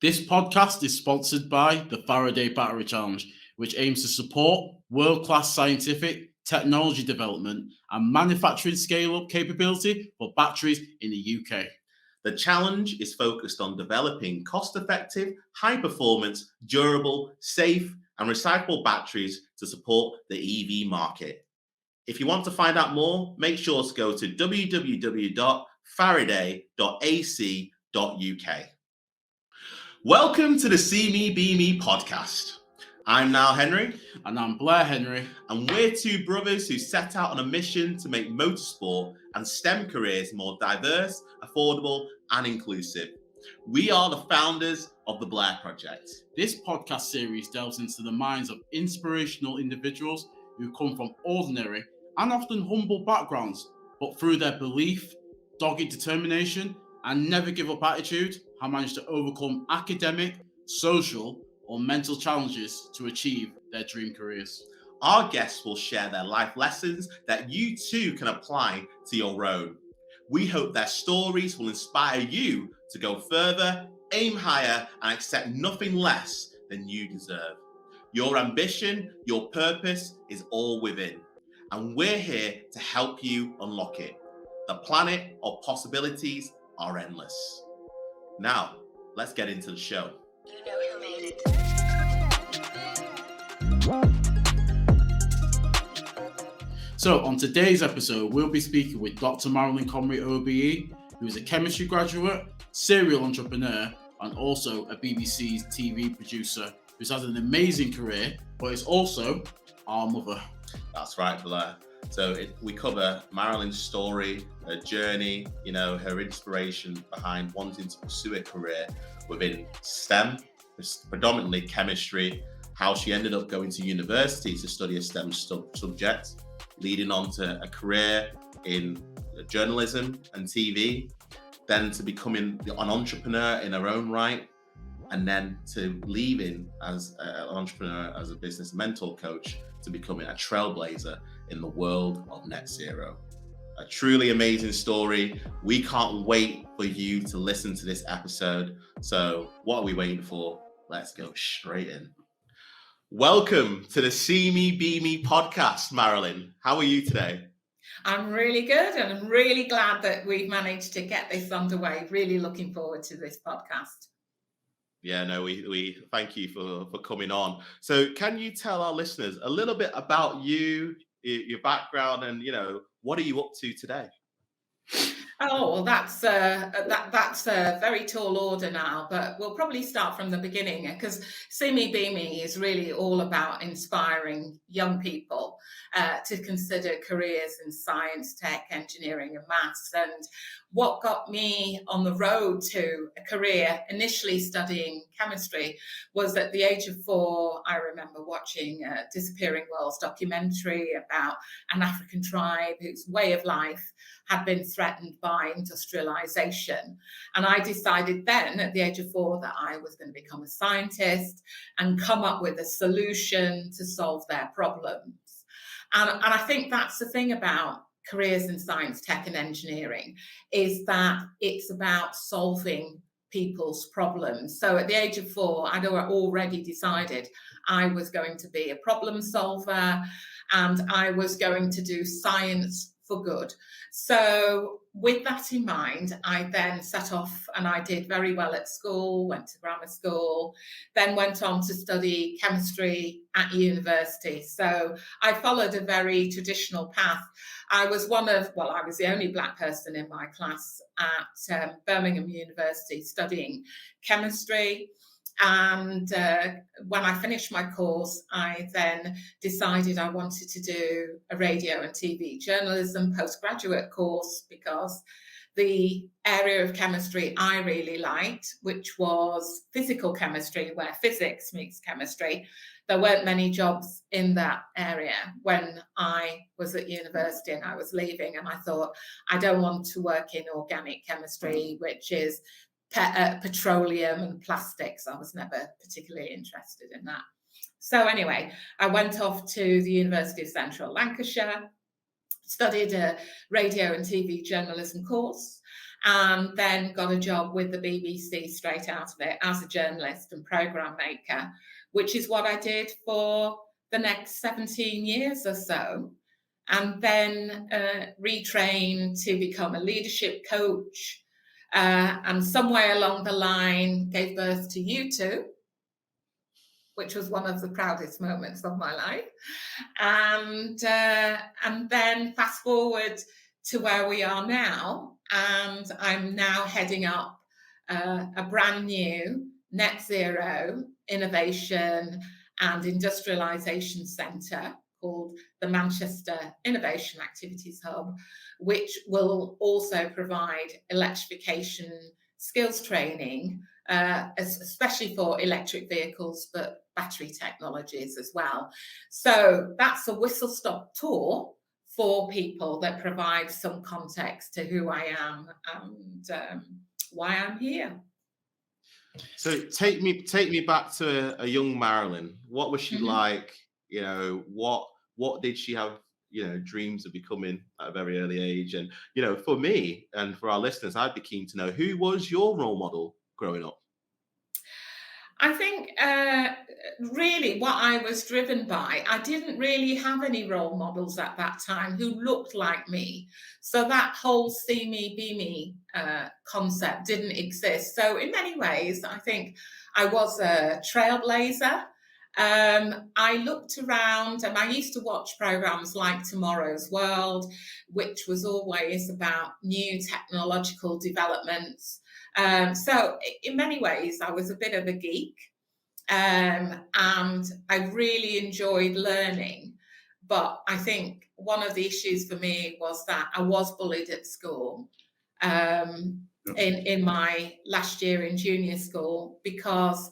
This podcast is sponsored by the Faraday Battery Challenge, which aims to support world-class scientific, technology development and manufacturing scale-up capability for batteries in the UK. The challenge is focused on developing cost-effective, high-performance, durable, safe and recyclable batteries to support the EV market. If you want to find out more, make sure to go to www.faraday.ac.uk. Welcome to the See Me, Be Me podcast. I'm Nile Henry. And I'm Blair Henry. And we're two brothers who set out on a mission to make motorsport and STEM careers more diverse, affordable, and inclusive. We are the founders of the Blair Project. This podcast series delves into the minds of inspirational individuals who come from ordinary and often humble backgrounds, but through their belief, dogged determination, and never give up attitude, have managed to overcome academic, social, or mental challenges to achieve their dream careers. Our guests will share their life lessons that you too can apply to your own. We hope their stories will inspire you to go further, aim higher, and accept nothing less than you deserve. Your ambition, your purpose is all within, and we're here to help you unlock it. The planet of possibilities are endless. Now, let's get into the show. You know who made it. So on today's episode, we'll be speaking with Dr Marilyn Comrie OBE, who is a chemistry graduate, serial entrepreneur, and also a BBC's TV producer, who's had an amazing career, but is also our mother. That's right, Blair. So we cover Marilyn's story, her journey, her inspiration behind wanting to pursue a career within STEM, predominantly chemistry, how she ended up going to university to study a STEM subject, leading on to a career in journalism and TV, then to becoming an entrepreneur in her own right, and then to leaving as an entrepreneur, as a business mentor coach, to becoming a trailblazer in the world of net zero. A truly amazing story. We can't wait for you to listen to this episode. So what are we waiting for? Let's go straight in. Welcome to the See Me, Be Me podcast, Marilyn. How are you today? I'm really good, and I'm really glad that we've managed to get this underway. Really looking forward to this podcast. Yeah, no, we thank you for coming on. So can you tell our listeners a little bit about you, your background, and what are you up to today? Oh, well, that's a very tall order now, but we'll probably start from the beginning, because See Me, Be Me is really all about inspiring young people to consider careers in science, tech, engineering and maths. And what got me on the road to a career, initially studying chemistry, was at the age of 4, I remember watching a Disappearing Worlds documentary about an African tribe whose way of life had been threatened by industrialization. And I decided then at the age of 4 that I was going to become a scientist and come up with a solution to solve their problems. And I think that's the thing about careers in science, tech and engineering, is that it's about solving people's problems. So at the age of 4, I'd already decided I was going to be a problem solver and I was going to do science for good. So with that in mind, I then set off and I did very well at school, went to grammar school, then went on to study chemistry at university. So I followed a very traditional path. I was the only Black person in my class at Birmingham University studying chemistry. And when I finished my course, I then decided I wanted to do a radio and TV journalism postgraduate course, because the area of chemistry I really liked, which was physical chemistry, where physics meets chemistry. There weren't many jobs in that area when I was at university and I was leaving. And I thought, I don't want to work in organic chemistry, which is petroleum and plastics. I was never particularly interested in that. So anyway, I went off to the University of Central Lancashire, studied a radio and TV journalism course, and then got a job with the BBC straight out of it as a journalist and programme maker, which is what I did for the next 17 years or so, and then retrained to become a leadership coach, and somewhere along the line gave birth to you two, which was one of the proudest moments of my life. And then fast forward to where we are now, and I'm now heading up a brand new net zero innovation and industrialisation centre called the Manchester Innovation Activities Hub, which will also provide electrification skills training, especially for electric vehicles, but battery technologies as well. So that's a whistle-stop tour for people that provide some context to who I am and why I'm here. So take me back to a young Marilyn. What was she like? You know, what did she have, you know, dreams of becoming at a very early age? And, you know, for me and for our listeners, I'd be keen to know, who was your role model growing up? I think really what I was driven by, I didn't really have any role models at that time who looked like me. So that whole see me, be me concept didn't exist. So in many ways, I think I was a trailblazer. I looked around and I used to watch programs like Tomorrow's World, which was always about new technological developments. So in many ways, I was a bit of a geek, and I really enjoyed learning. But I think one of the issues for me was that I was bullied at school in my last year in junior school, because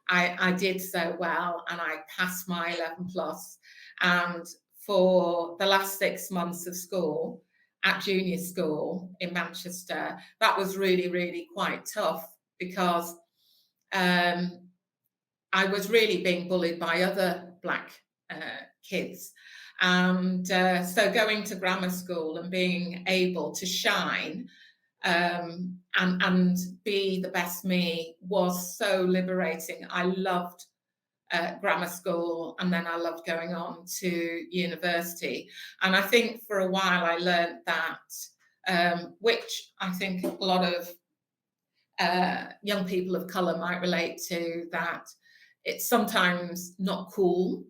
I did so well and I passed my 11 plus. And for the last 6 months of school, at junior school in Manchester, that was really, really quite tough, because I was really being bullied by other Black kids. And so going to grammar school and being able to shine and be the best me was so liberating. I loved grammar school, and then I loved going on to university. And I think for a while I learned that, which I think a lot of young people of colour might relate to, that it's sometimes not cool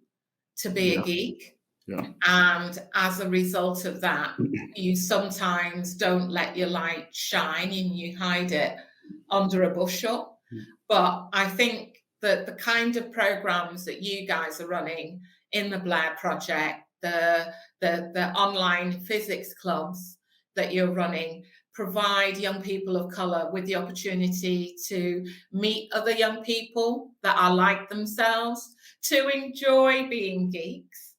to be a geek. Yeah. And as a result of that, you sometimes don't let your light shine and you hide it under a bushel. But I think that the kind of programs that you guys are running in the Blair Project, the online physics clubs that you're running, provide young people of colour with the opportunity to meet other young people that are like themselves, to enjoy being geeks,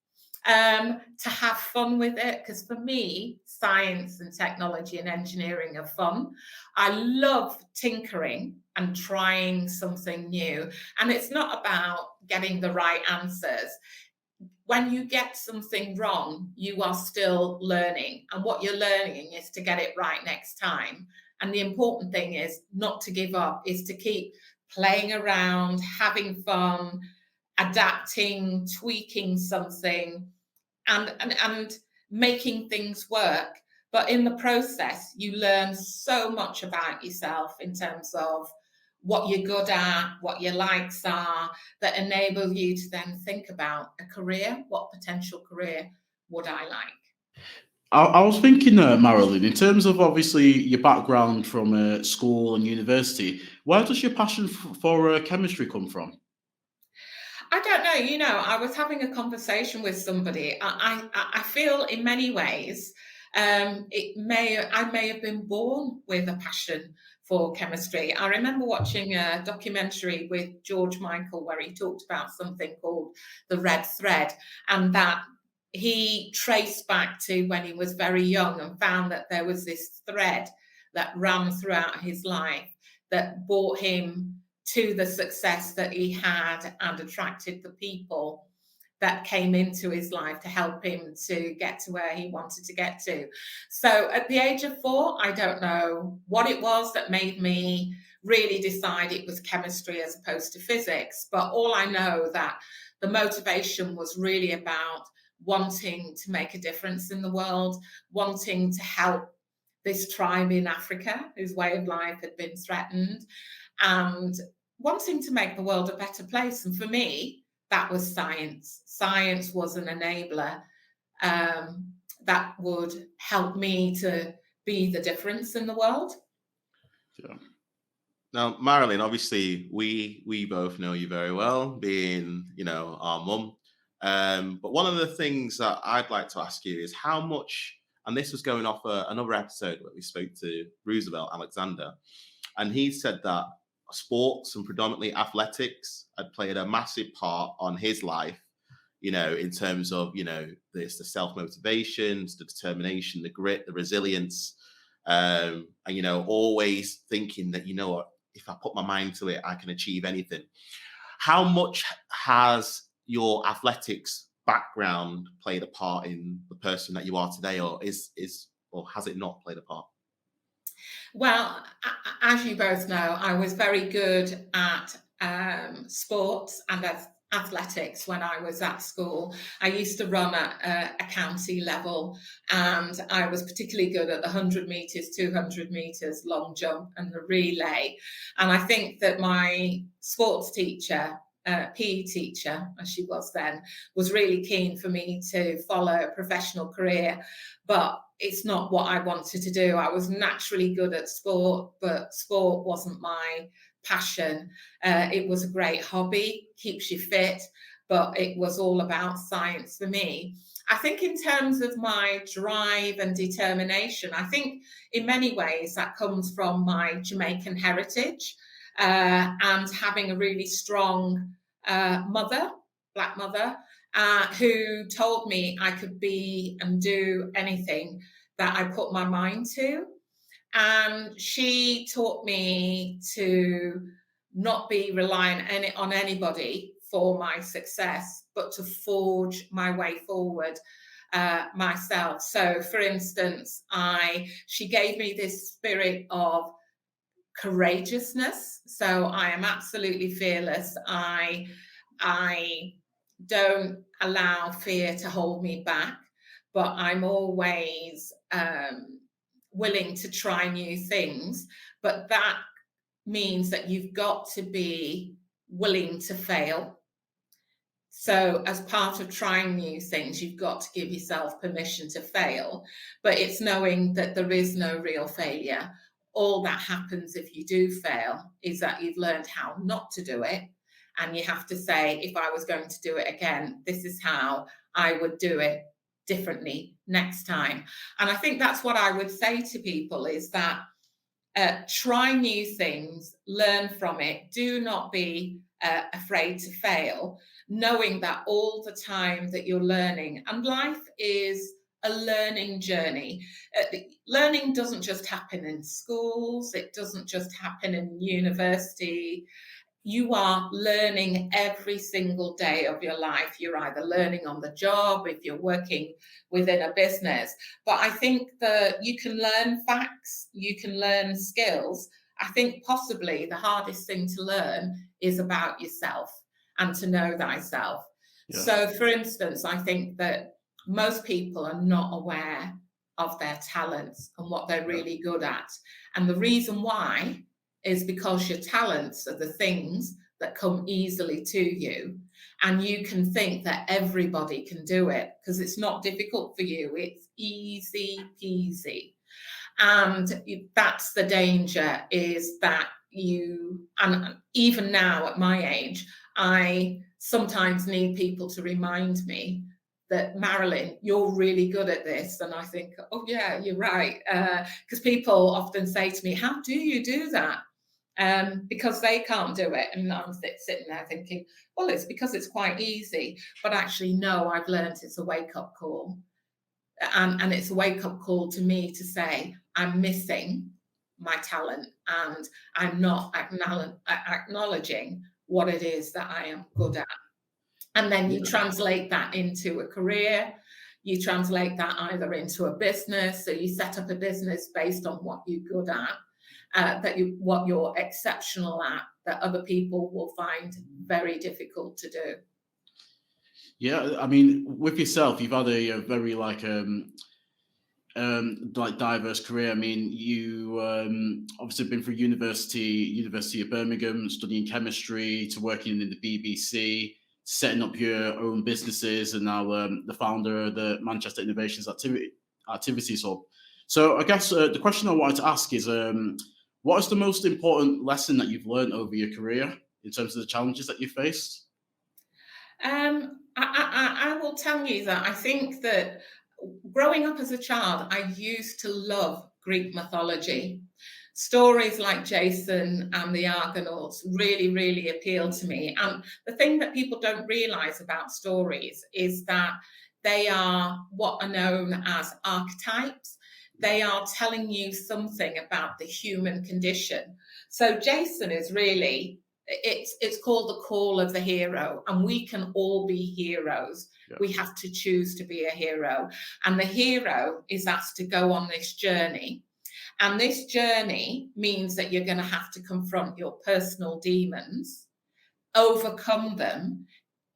to have fun with it. Because for me, science and technology and engineering are fun. I love tinkering and trying something new. And it's not about getting the right answers. When you get something wrong, you are still learning. And what you're learning is to get it right next time. And the important thing is not to give up, is to keep playing around, having fun, adapting, tweaking something, and making things work. But in the process, you learn so much about yourself in terms of what you're good at, what your likes are, that enable you to then think about a career. What potential career would I like? I was thinking, Marilyn, in terms of obviously your background from school and university, where does your passion for chemistry come from? I don't know. You know, I was having a conversation with somebody. I feel in many ways I may have been born with a passion for chemistry. I remember watching a documentary with George Michael where he talked about something called the red thread, and that he traced back to when he was very young and found that there was this thread that ran throughout his life that brought him to the success that he had and attracted the people that came into his life to help him to get to where he wanted to get to. So at the age of 4, I don't know what it was that made me really decide it was chemistry as opposed to physics, but all I know that the motivation was really about wanting to make a difference in the world, wanting to help this tribe in Africa whose way of life had been threatened, and wanting to make the world a better place. And for me, that was science. Science was an enabler that would help me to be the difference in the world. Yeah. Now, Marilyn, obviously, we both know you very well, being, you know, our mum. But one of the things that I'd like to ask you is how much, and this was going off another episode where we spoke to Roosevelt Alexander, and he said that sports and predominantly athletics had played a massive part on his life, you know, in terms of, you know, the self-motivation, the determination, the grit, the resilience, and, you know, always thinking that, you know what, if I put my mind to it, I can achieve anything. How much has your athletics background played a part in the person that you are today, or or has it not played a part? Well, as you both know, I was very good at sports and athletics when I was at school. I used to run at a county level, and I was particularly good at the 100 meters, 200 meters, long jump and the relay. And I think that my sports teacher, PE teacher, as she was then, was really keen for me to follow a professional career, but it's not what I wanted to do. I was naturally good at sport, but sport wasn't my passion. It was a great hobby, keeps you fit, but it was all about science for me. I think in terms of my drive and determination, I think in many ways that comes from my Jamaican heritage, and having a really strong mother, black mother, who told me I could be and do anything that I put my mind to. And she taught me to not be reliant on anybody for my success, but to forge my way forward myself. So, for instance, she gave me this spirit of courageousness. So I am absolutely fearless. I don't allow fear to hold me back, but I'm always willing to try new things. But that means that you've got to be willing to fail. So as part of trying new things, you've got to give yourself permission to fail, but it's knowing that there is no real failure. All that happens if you do fail is that you've learned how not to do it. And you have to say, if I was going to do it again, this is how I would do it differently next time. And I think that's what I would say to people is that try new things, learn from it. Do not be afraid to fail, knowing that all the time that you're learning, and life is a learning journey. Learning doesn't just happen in schools. It doesn't just happen in university. You are learning every single day of your life. You're either learning on the job, if you're working within a business. But I think that you can learn facts, you can learn skills. I think possibly the hardest thing to learn is about yourself and to know thyself. Yeah. So, for instance, I think that most people are not aware of their talents and what they're really good at. And the reason why is because your talents are the things that come easily to you. And you can think that everybody can do it because it's not difficult for you. It's easy peasy. And that's the danger, is that and even now at my age, I sometimes need people to remind me that, Marilyn, you're really good at this. And I think, oh yeah, you're right. Because people often say to me, how do you do that? Because they can't do it. And I'm sitting there thinking, well, it's because it's quite easy. But actually, no, I've learned it's a wake-up call. And it's a wake-up call to me to say, I'm missing my talent and I'm not acknowledging what it is that I am good at. And then you translate that into a career. You translate that either into a business. So you set up a business based on what you're good at, what you're exceptional at, that other people will find very difficult to do. Yeah, I mean, with yourself, you've had a very like diverse career. I mean, you obviously been through University of Birmingham, studying chemistry, to working in the BBC, setting up your own businesses, and now the founder of the Manchester Innovations Activities Hub. So I guess the question I wanted to ask is, what is the most important lesson that you've learned over your career in terms of the challenges that you faced? I will tell you that I think that growing up as a child, I used to love Greek mythology. Stories like Jason and the Argonauts really, really appeal to me. And the thing that people don't realize about stories is that they are what are known as archetypes. They are telling you something about the human condition. So Jason is really, it's called the call of the hero, and we can all be heroes. Yeah. We have to choose to be a hero. And the hero is asked to go on this journey. And this journey means that you're going to have to confront your personal demons, overcome them,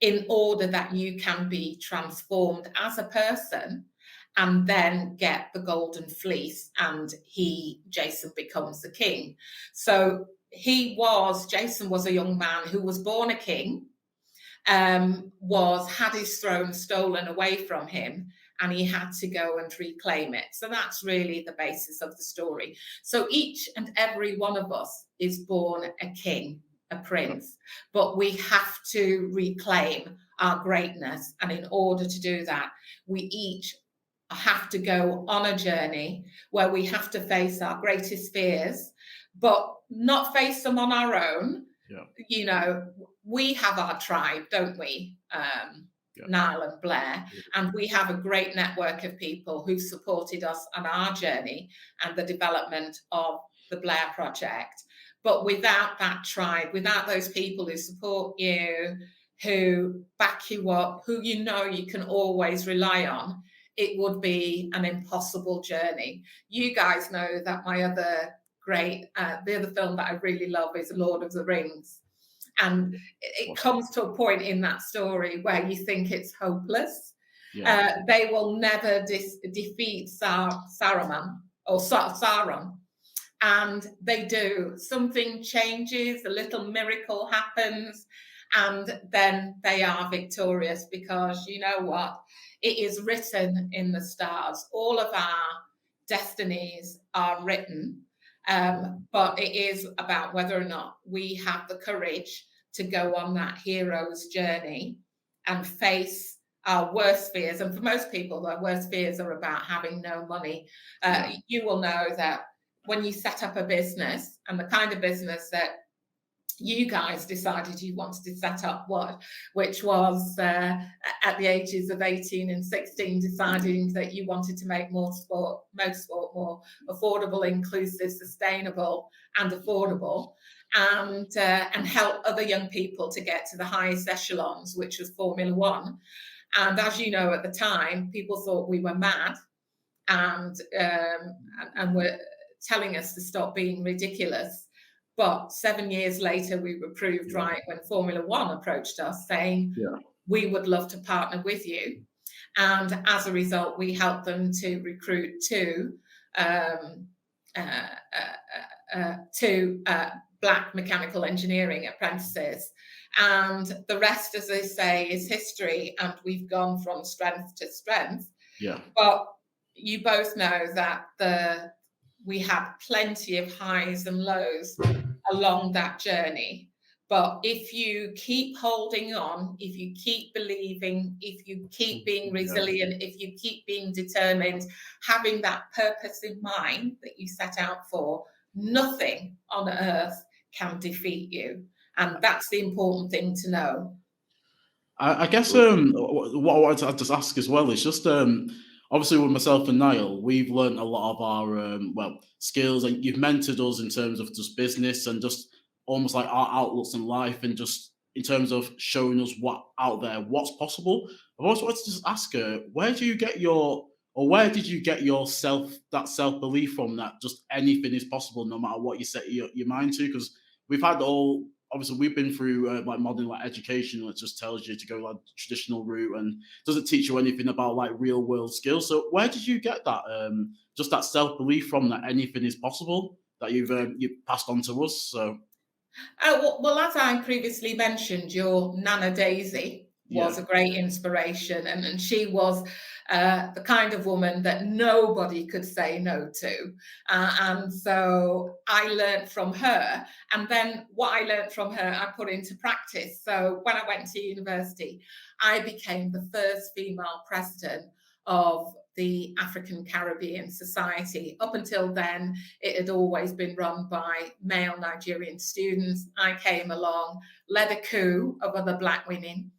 in order that you can be transformed as a person, and then get the golden fleece, and Jason becomes the king. So Jason was a young man who was born a king, had his throne stolen away from him, and he had to go and reclaim it. So that's really the basis of the story. So each and every one of us is born a king, a prince, but we have to reclaim our greatness. And in order to do that, we each have to go on a journey where we have to face our greatest fears, but not face them on our own. Yeah. You know, we have our tribe, don't we? Nile and Blair, and we have a great network of people who supported us on our journey and the development of the Blair Project. But without that tribe, without those people who support you, who back you up, who you know you can always rely on, it would be an impossible journey. You guys know that my other the other film that I really love is Lord of the Rings. And it comes to a point in that story where you think it's hopeless. Yeah. They will never defeat Saruman or Sauron. And they do. Something changes, a little miracle happens, and then they are victorious, because you know what? It is written in the stars. All of our destinies are written. But it is about whether or not we have the courage to go on that hero's journey and face our worst fears. And for most people, their worst fears are about having no money. You will know that when you set up a business, and the kind of business that you guys decided you wanted to set up, which was at the ages of 18 and 16, deciding that you wanted to make motorsport more affordable, inclusive, sustainable, and affordable, and help other young people to get to the highest echelons, which was Formula One. And as you know, at the time, people thought we were mad, and were telling us to stop being ridiculous. But 7 years later, we were proved right when Formula One approached us saying, we would love to partner with you. And as a result, we helped them to recruit two Black mechanical engineering apprentices. And the rest, as they say, is history. And we've gone from strength to strength. Yeah. But you both know that we had plenty of highs and lows along that journey. But if you keep holding on, if you keep believing, if you keep being resilient, if you keep being determined, having that purpose in mind that you set out for, nothing on earth can defeat you. And that's the important thing to know. I guess what I wanted to just ask as well is just obviously with myself and Niall, we've learned a lot of our skills, and you've mentored us in terms of just business and just almost like our outlooks in life, and just in terms of showing us what out there, what's possible. I've also wanted to just ask her, where did you get your that self belief from, that just anything is possible no matter what you set your mind to? Because we've had all, obviously we've been through like modern like education, which just tells you to go like traditional route and doesn't teach you anything about like real world skills. So where did you get that just that self belief from, that anything is possible, that you've passed on to us? So well, as I previously mentioned, your Nana Daisy was a great inspiration, and she was the kind of woman that nobody could say no to. And so I learned from her, and then what I learned from her, I put into practice. So when I went to university, I became the first female president of the African Caribbean Society. Up until then, it had always been run by male Nigerian students. I came along, led a coup of other Black women,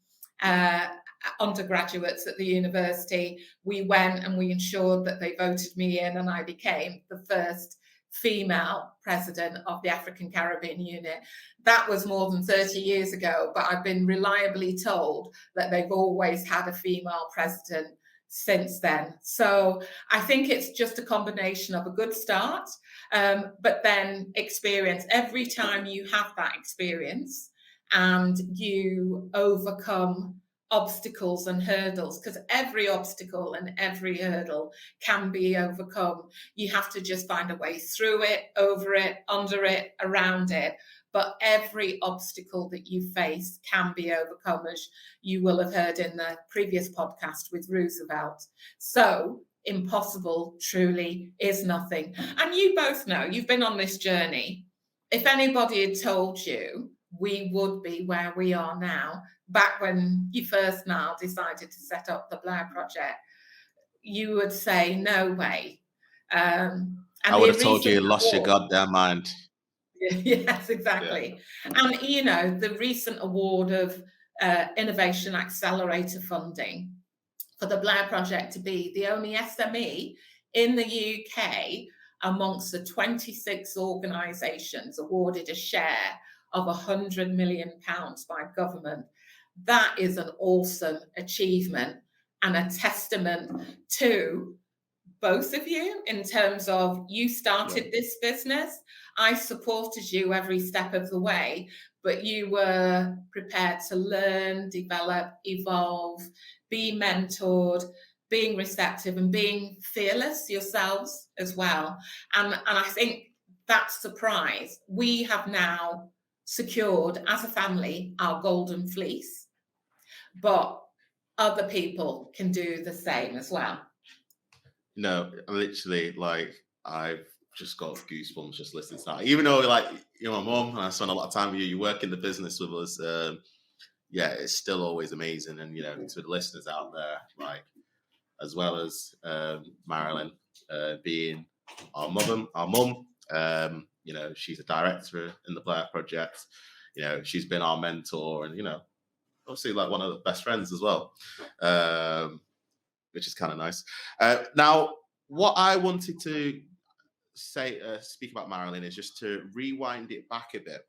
undergraduates at the university. We went and we ensured that they voted me in, and I became the first female president of the African Caribbean unit. That was more than 30 years ago, but I've been reliably told that they've always had a female president since then. So I think it's just a combination of a good start, but then experience. Every time you have that experience and you overcome obstacles and hurdles, because every obstacle and every hurdle can be overcome. You have to just find a way through it, over it, under it, around it. But every obstacle that you face can be overcome, as you will have heard in the previous podcast with Roosevelt. So impossible truly is nothing. And you both know, you've been on this journey. If anybody had told you we would be where we are now, back when you first now decided to set up the Blair Project, you would say, no way. And I would have told you lost your goddamn mind. Yes, exactly. Yeah. And, you know, the recent award of Innovation Accelerator funding for the Blair Project to be the only SME in the UK amongst the 26 organisations awarded a share of £100 million by government. That is an awesome achievement and a testament to both of you, in terms of you started this business. I supported you every step of the way, but you were prepared to learn, develop, evolve, be mentored, being receptive and being fearless yourselves as well. And I think that's the prize. We have now secured as a family our golden fleece, but other people can do the same as well. No, literally, like, I've just got goosebumps just listening to that. Even though, like, you're my mum and I spend a lot of time with you, you work in the business with us. Yeah, it's still always amazing. And, you know, to the listeners out there, like, as well as Marilyn being our mum, you know, she's a director in the Blair Project. You know, she's been our mentor and, you know, obviously like one of the best friends as well. Which is kind of nice. Now, what I wanted to say, speak about Marilyn, is just to rewind it back a bit,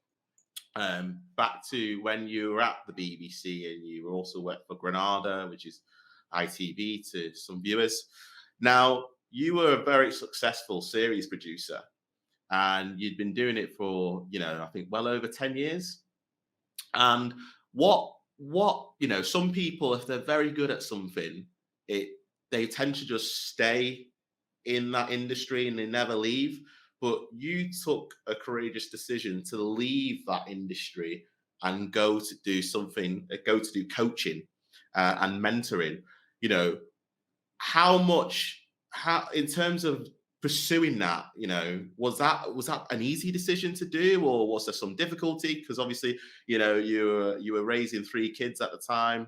back to when you were at the BBC and you were also worked for Granada, which is ITV to some viewers. Now, you were a very successful series producer, and you'd been doing it for, you know, I think well over 10 years. And what you know, some people, if they're very good at something, they tend to just stay in that industry and they never leave. But you took a courageous decision to leave that industry and go to do something, go to do coaching and mentoring. You know, how in terms of pursuing that, you know, was that an easy decision to do, or was there some difficulty? Because obviously, you know, you were raising 3 kids at the time.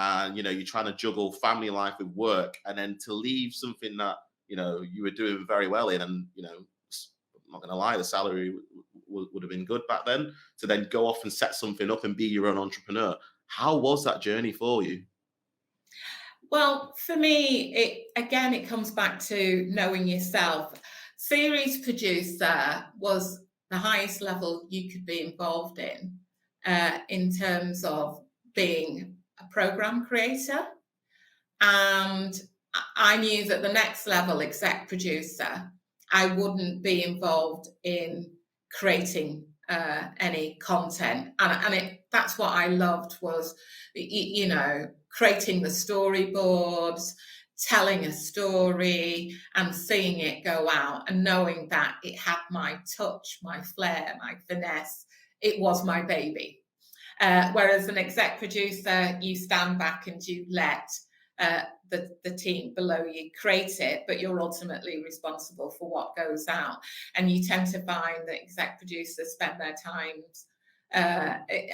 And, you know, you're trying to juggle family life with work, and then to leave something that, you know, you were doing very well in, and, you know, I'm not going to lie, the salary would have been good back then, to then go off and set something up and be your own entrepreneur. How was that journey for you? Well, for me, it comes back to knowing yourself. Series producer was the highest level you could be involved in. in terms of being a program creator. And I knew that the next level exec producer, I wouldn't be involved in creating any content. And that's what I loved, was, you know, creating the storyboards, telling a story and seeing it go out and knowing that it had my touch, my flair, my finesse. It was my baby. Whereas an exec producer, you stand back and you let the team below you create it, but you're ultimately responsible for what goes out. And you tend to find that exec producers spend their time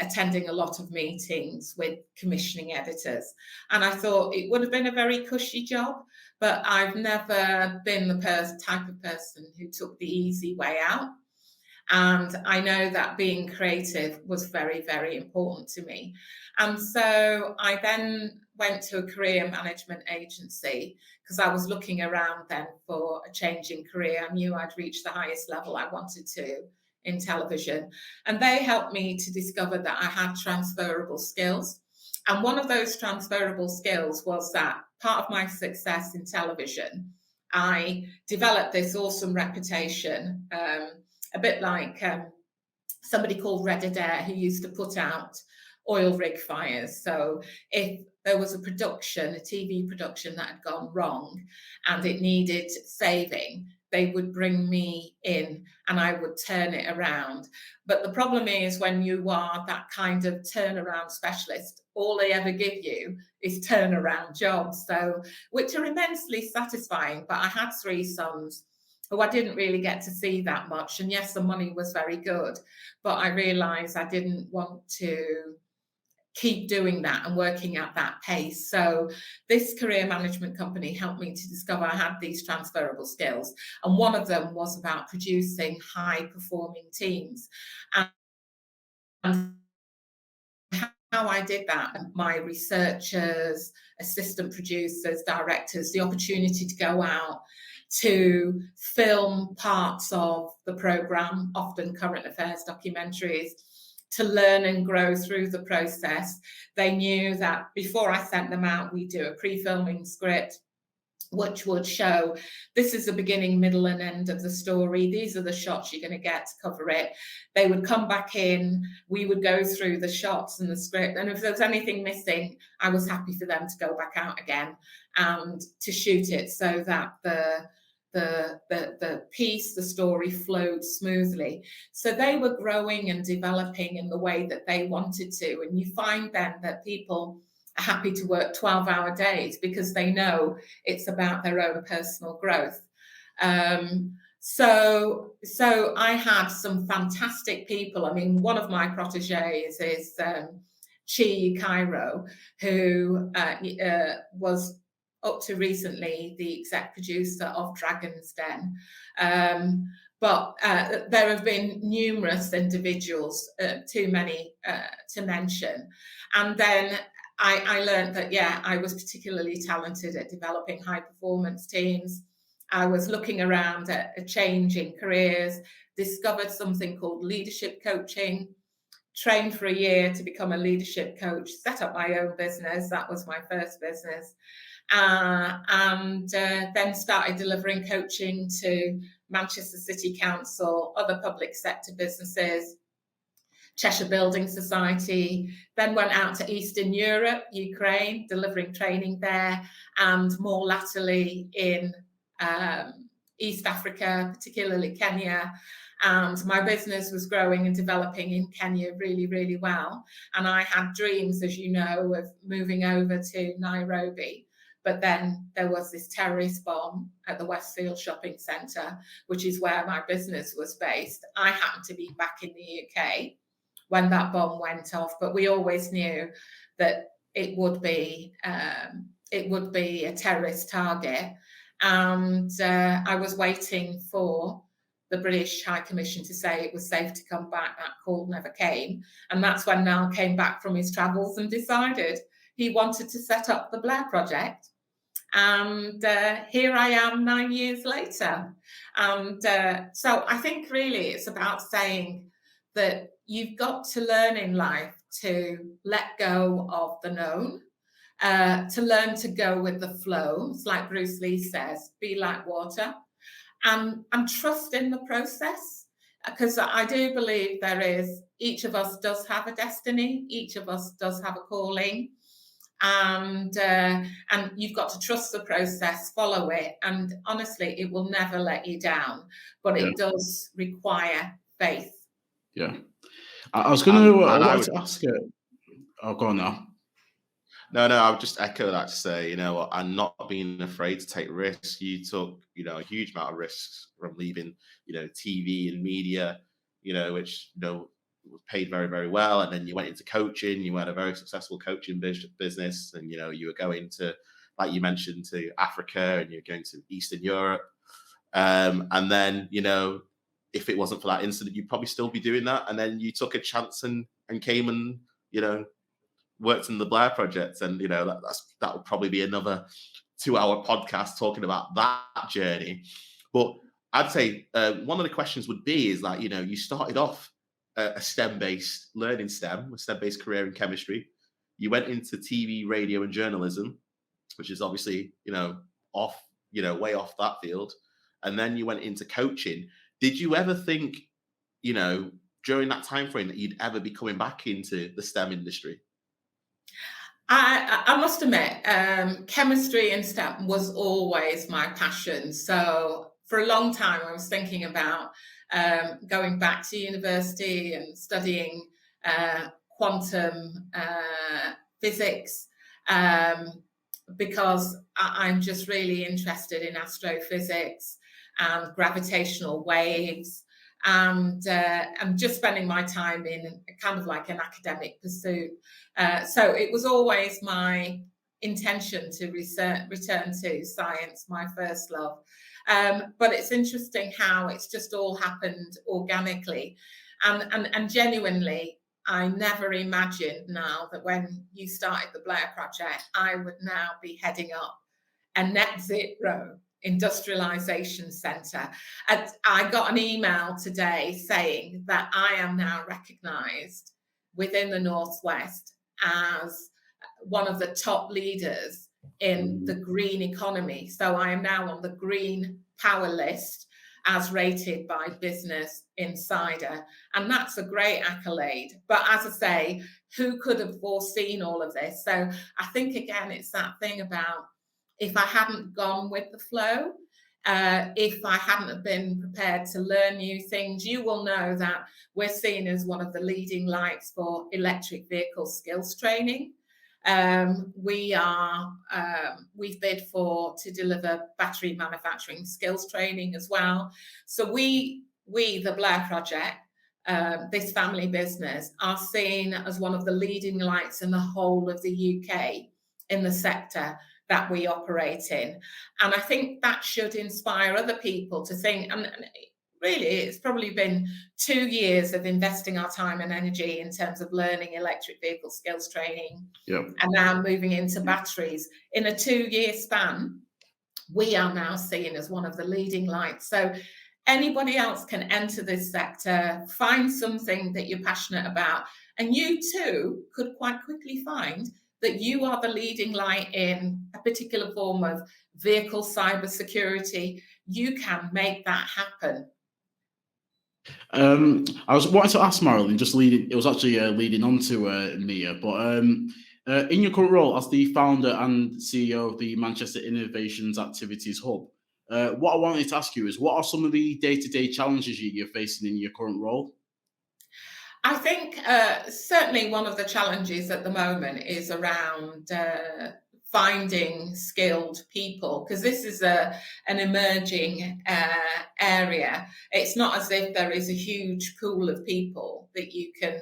attending a lot of meetings with commissioning editors. And I thought it would have been a very cushy job, but I've never been the type of person who took the easy way out. And I know that being creative was very, very important to me. And so I then went to a career management agency because I was looking around then for a change in career. I knew I'd reached the highest level I wanted to in television. And they helped me to discover that I had transferable skills. And one of those transferable skills was that part of my success in television, I developed this awesome reputation, a bit like somebody called Red Adair, who used to put out oil rig fires. So if there was a production, a TV production that had gone wrong and it needed saving, they would bring me in and I would turn it around. But the problem is, when you are that kind of turnaround specialist, all they ever give you is turnaround jobs, so which are immensely satisfying. But I had 3 sons who I didn't really get to see that much. And yes, the money was very good, but I realized I didn't want to keep doing that and working at that pace. So this career management company helped me to discover I had these transferable skills. And one of them was about producing high performing teams. And how I did that, my researchers, assistant producers, directors, the opportunity to go out to film parts of the programme, often current affairs documentaries, to learn and grow through the process. They knew that before I sent them out, we do a pre-filming script, which would show this is the beginning, middle and end of the story. These are the shots you're going to get to cover it. They would come back in, we would go through the shots and the script. And if there was anything missing, I was happy for them to go back out again and to shoot it so that the piece, the story flowed smoothly. So they were growing and developing in the way that they wanted to. And you find then that people are happy to work 12-hour days because they know it's about their own personal growth. So I had some fantastic people. I mean, one of my proteges is Chi Cairo, who was up to recently the exec producer of Dragon's Den. But there have been numerous individuals, too many to mention. And then I learned that, yeah, I was particularly talented at developing high performance teams. I was looking around at a change in careers, discovered something called leadership coaching, trained for a year to become a leadership coach, set up my own business. That was my first business. And then started delivering coaching to Manchester City Council, other public sector businesses, Cheshire Building Society, then went out to Eastern Europe, Ukraine, delivering training there, and more latterly in East Africa, particularly Kenya. And my business was growing and developing in Kenya really, really well. And I had dreams, as you know, of moving over to Nairobi. But then there was this terrorist bomb at the Westfield Shopping Centre, which is where my business was based. I happened to be back in the UK when that bomb went off, but we always knew that it would be a terrorist target. And I was waiting for the British High Commission to say it was safe to come back. That call never came. And that's when Nile came back from his travels and decided he wanted to set up the Blair Project. And here I am 9 years later. And so I think really it's about saying that you've got to learn in life to let go of the known, to learn to go with the flow. It's like Bruce Lee says, be like water, and trust in the process. Because I do believe each of us does have a destiny, each of us does have a calling, and you've got to trust the process, follow it, and honestly, it will never let you down, but it does require faith. Yeah. I was going to ask her. Oh, go on now. No, I would just echo that to say, you know, I'm not being afraid to take risks. You took, you know, a huge amount of risks from leaving, you know, TV and media, you know, which, you know, was paid very, very well. And then you went into coaching. You had a very successful coaching business. And, you know, you were going to, like you mentioned, to Africa, and you're going to Eastern Europe. And then, you know, if it wasn't for that incident, you'd probably still be doing that. And then you took a chance and came and, you know, worked in the Blair Project, and you know that would probably be another 2-hour podcast talking about that journey. But I'd say one of the questions would be is, like, you know, you started off a STEM-based learning a STEM-based career in chemistry. You went into TV, radio, and journalism, which is obviously, you know, way off that field, and then you went into coaching. Did you ever think, you know, during that time frame that you'd ever be coming back into the STEM industry? I must admit, chemistry and STEM was always my passion. So for a long time, I was thinking about going back to university and studying quantum physics, because I'm just really interested in astrophysics and gravitational waves. And I'm just spending my time in kind of like an academic pursuit. So it was always my intention to return to science, my first love. But it's interesting how it's just all happened organically. And genuinely, I never imagined now that when you started the Blair Project, I would now be heading up a net zero industrialization center. And I got an email today saying that I am now recognized within the Northwest as one of the top leaders in the green economy. So I am now on the green power list as rated by Business Insider. And that's a great accolade. But as I say, who could have foreseen all of this? So I think, again, it's that thing about, if I hadn't gone with the flow, if I hadn't been prepared to learn new things, you will know that we're seen as one of the leading lights for electric vehicle skills training. We've bid to deliver battery manufacturing skills training as well. So we, the Blair Project, this family business, are seen as one of the leading lights in the whole of the UK in the sector that we operate in. And I think that should inspire other people to think, and really it's probably been 2 years of investing our time and energy in terms of learning electric vehicle skills training, and now moving into batteries. In a 2-year span, we are now seen as one of the leading lights. So anybody else can enter this sector, find something that you're passionate about, and you too could quite quickly find that you are the leading light in a particular form of vehicle cybersecurity. You can make that happen. I was wanting to ask Marilyn, it was actually leading on to Mia, but in your current role as the founder and CEO of the Manchester Innovations Activities Hub, what I wanted to ask you is, what are some of the day-to-day challenges you're facing in your current role? I think certainly one of the challenges at the moment is around finding skilled people, because this is an emerging area. It's not as if there is a huge pool of people that you can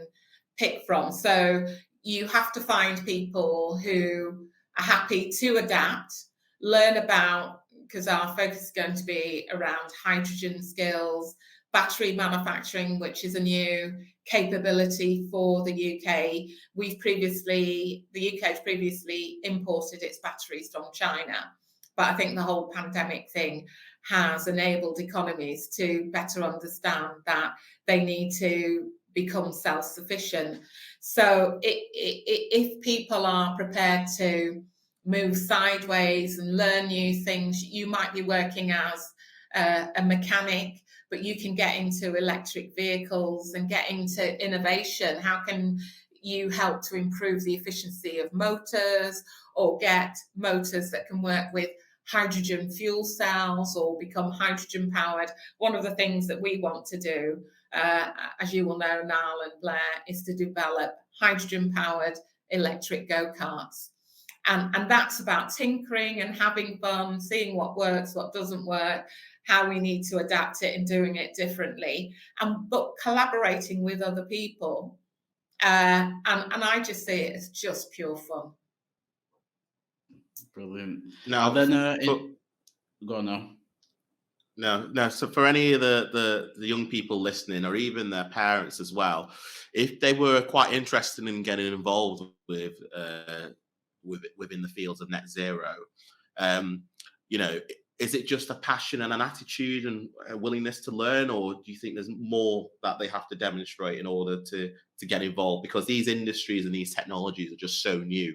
pick from. So you have to find people who are happy to adapt, learn about, because our focus is going to be around hydrogen skills, battery manufacturing, which is a new capability for the UK. The UK has previously imported its batteries from China, but I think the whole pandemic thing has enabled economies to better understand that they need to become self-sufficient. So if people are prepared to move sideways and learn new things, you might be working as a mechanic, but you can get into electric vehicles and get into innovation. How can you help to improve the efficiency of motors, or get motors that can work with hydrogen fuel cells or become hydrogen powered? One of the things that we want to do, as you will know, Nile and Blair, is to develop hydrogen powered electric go-karts. And that's about tinkering and having fun, seeing what works, what doesn't work, how we need to adapt it and doing it differently, but collaborating with other people. And I just see it as just pure fun. Brilliant. Now, then go on now. No. So for any of the young people listening, or even their parents as well, if they were quite interested in getting involved with within the fields of net zero, is it just a passion and an attitude and a willingness to learn, or do you think there's more that they have to demonstrate in order to get involved? Because these industries and these technologies are just so new.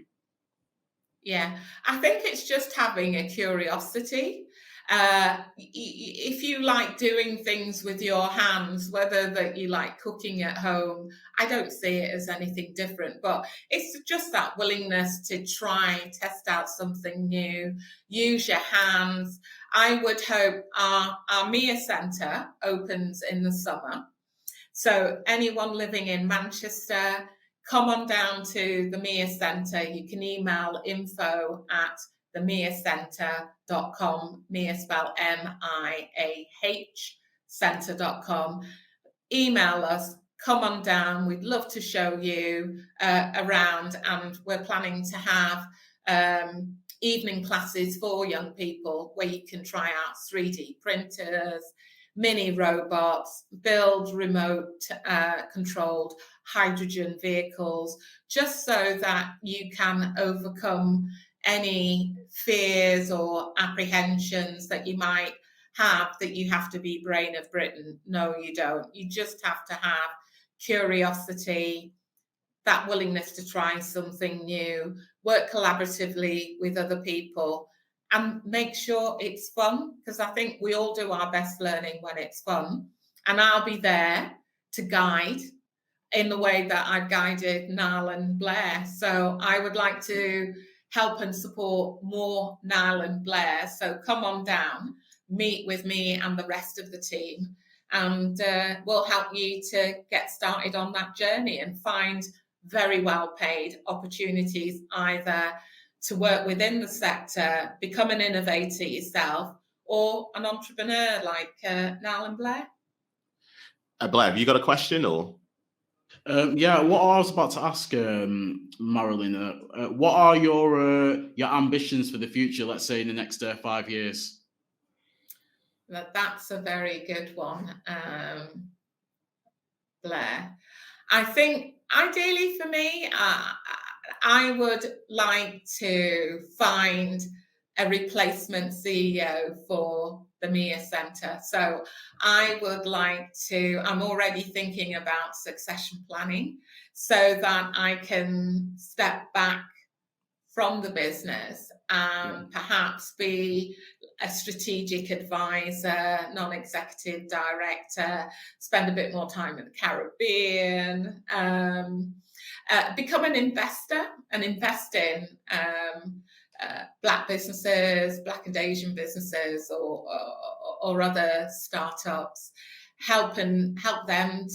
Yeah, I think it's just having a curiosity. If you like doing things with your hands, whether that you like cooking at home, I don't see it as anything different, but it's just that willingness to try, test out something new, use your hands. I would hope our MIAH Centre opens in the summer. So anyone living in Manchester, come on down to the MIAH Centre. You can email info@themiahcentre.com, MIAH spelled M-I-A-H, centre.com. Email us, come on down. We'd love to show you around, and we're planning to have evening classes for young people where you can try out 3D printers, mini robots, build remote controlled hydrogen vehicles, just so that you can overcome any fears or apprehensions that you might have, that you have to be brain of Britain. No, you don't. You just have to have curiosity, that willingness to try something new, work collaboratively with other people, and make sure it's fun, because I think we all do our best learning when it's fun. And I'll be there to guide in the way that I've guided Nile and Blair. So I would like to help and support more Nile and Blair. So come on down, meet with me and the rest of the team, and we'll help you to get started on that journey and find very well paid opportunities, either to work within the sector, become an innovator yourself, or an entrepreneur like Nile and Blair. Blair, have you got a question or? Yeah, what I was about to ask, Marilyn, what are your ambitions for the future, let's say in the next 5 years? That's a very good one, Blair. I think ideally for me, I would like to find a replacement CEO for the MIAH Centre. So I would like to, I'm already thinking about succession planning so that I can step back from the business and perhaps be a strategic advisor, non-executive director, spend a bit more time in the Caribbean, become an investor and invest in Black businesses, Black and Asian businesses, or other startups, help them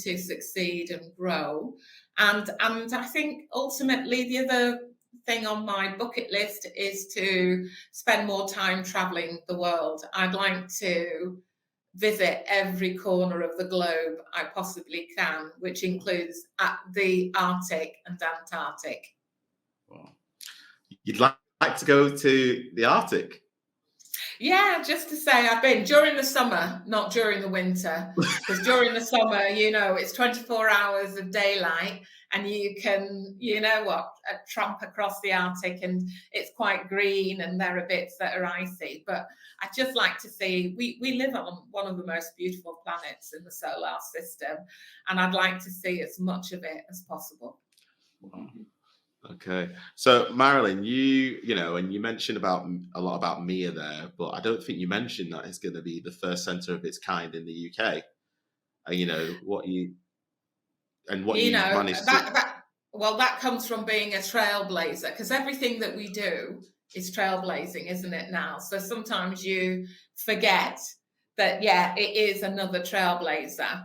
to succeed and grow. And I think ultimately the other thing on my bucket list is to spend more time traveling the world. I'd like to visit every corner of the globe I possibly can, which includes the Arctic and Antarctic. Wow. You'd like to go to the Arctic? Yeah, just to say I've been during the summer, not during the winter, because during the summer, you know, it's 24 hours of daylight and you can, tramp across the Arctic, and it's quite green, and there are bits that are icy. But I'd just like to see, we live on one of the most beautiful planets in the solar system, and I'd like to see as much of it as possible. Okay, so Marilyn, and you mentioned a lot about MIA there, but I don't think you mentioned that it's going to be the first centre of its kind in the UK. And what you managed to. Well, that comes from being a trailblazer, because everything that we do is trailblazing, isn't it now? So sometimes you forget that, yeah, it is another trailblazer.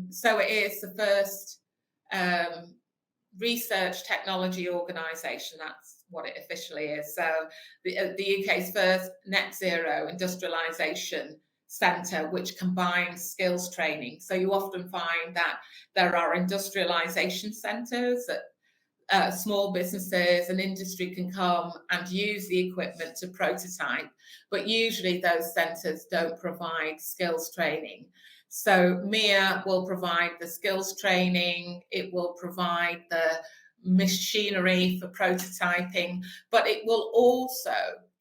So it is the first research technology organisation. That's what it officially is. So the UK's first net zero industrialisation centre, which combines skills training. So you often find that there are industrialisation centres that small businesses and industry can come and use the equipment to prototype, but usually those centres don't provide skills training. So MIA will provide the skills training, it will provide the machinery for prototyping, but it will also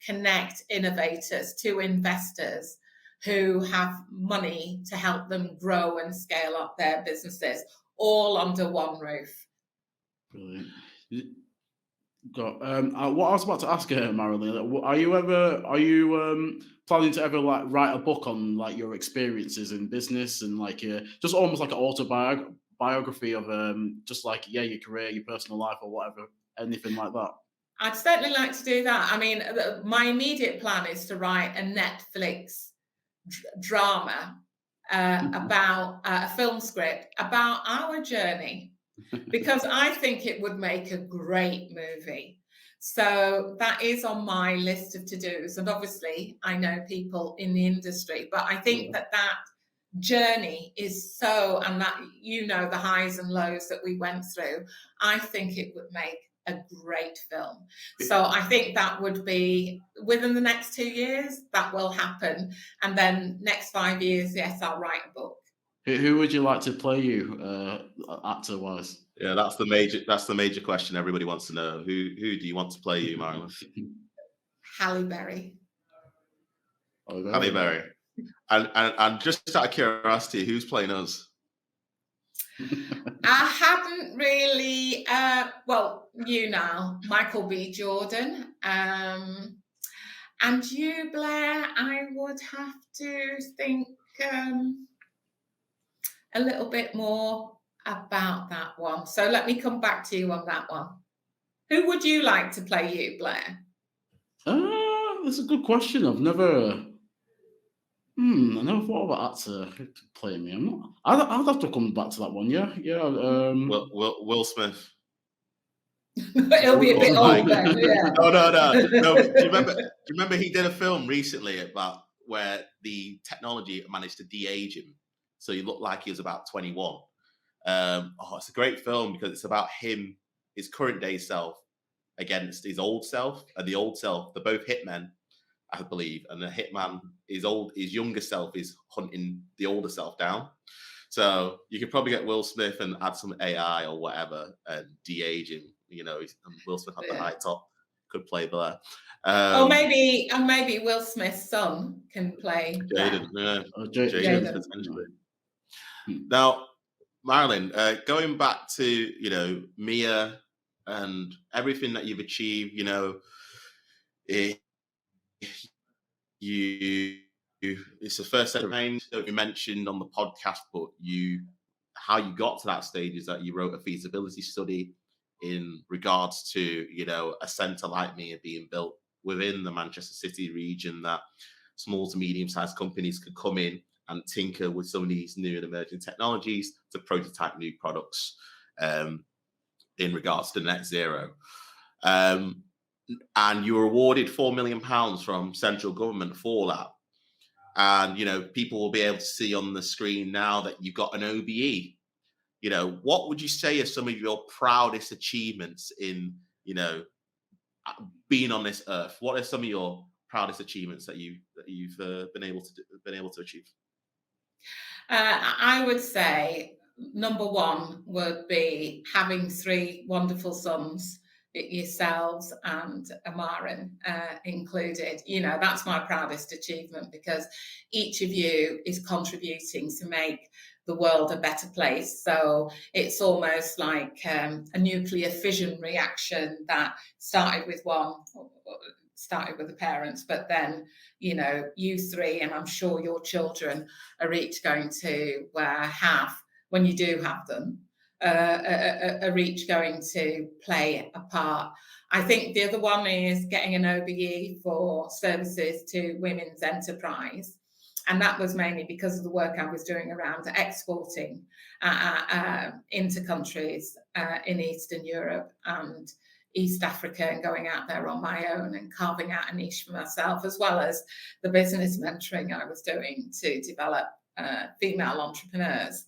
connect innovators to investors who have money to help them grow and scale up their businesses, all under one roof. Brilliant. What I was about to ask her, Marilyn, are you planning to ever write a book on your experiences in business and just almost like an autobiography of your career, your personal life, or whatever, anything like that? I'd certainly like to do that. I mean, my immediate plan is to write a Netflix drama about a film script about our journey, because I think it would make a great movie. So that is on my list of to-dos. And obviously, I know people in the industry, but I think that journey is and that, the highs and lows that we went through, I think it would make a great film. So I think that would be within the next 2 years, that will happen. And then next 5 years, yes, I'll write a book. Who would you like to play you, actor-wise? Yeah, that's the major question everybody wants to know. Who do you want to play you, Marilyn? Halle Berry. Halle Berry. And just out of curiosity, who's playing us? I haven't really, Michael B. Jordan. And you, Blair, I would have to think a little bit more about that one. So let me come back to you on that one. Who would you like to play you, Blair? That's a good question. I've never thought about actor to play me. I'll have to come back to that one. Yeah. Will Smith. It'll be a bit old then. Yeah. No. Do you remember he did a film recently about where the technology managed to de-age him, so he looked like he was about 21. It's a great film because it's about him, his current day self, against his old self, and the old self. They're both hitmen, I believe, and the hitman, his younger self is hunting the older self down. So you could probably get Will Smith and add some AI or whatever and de-age him. Will Smith at the high top could play Blair. Or maybe Will Smith's son can play Jaden. Blair. Jaden potentially. Now, Marilyn, going back to MIA and everything that you've achieved, it's the first set of names that you mentioned on the podcast, but how you got to that stage is that you wrote a feasibility study in regards to a centre like MIA being built within the Manchester City region, that small to medium-sized companies could come in and tinker with some of these new and emerging technologies to prototype new products in regards to net zero. And you were awarded £4 million from central government for that. And, people will be able to see on the screen now that you've got an OBE. What would you say are some of your proudest achievements in, being on this earth? What are some of your proudest achievements that you've been able to achieve? I would say number one would be having 3 wonderful sons, yourselves and Amarin included. You know, that's my proudest achievement, because each of you is contributing to make the world a better place. So it's almost like a nuclear fission reaction that started with the parents, but then, you know, you 3, and I'm sure your children are each going to have, when you do have them, are each going to play a part. I think the other one is getting an OBE for services to women's enterprise. And that was mainly because of the work I was doing around exporting into countries in Eastern Europe and East Africa, and going out there on my own and carving out a niche for myself, as well as the business mentoring I was doing to develop female entrepreneurs.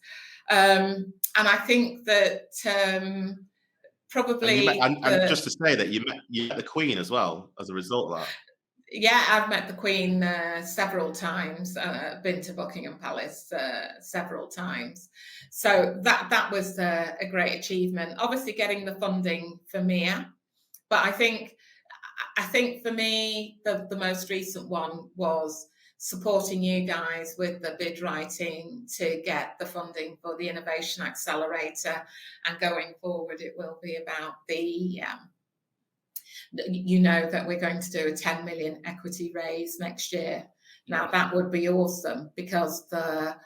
And I think that probably... And just to say that you met the Queen as well as a result of that. Yeah, I've met the Queen several times, been to Buckingham Palace several times. So that was a great achievement. Obviously getting the funding for MIAH, but I think for me, the most recent one was supporting you guys with the bid writing to get the funding for the Innovation Accelerator. And going forward, it will be about the... you know that we're going to do a 10 million equity raise next year. Now that would be awesome, because the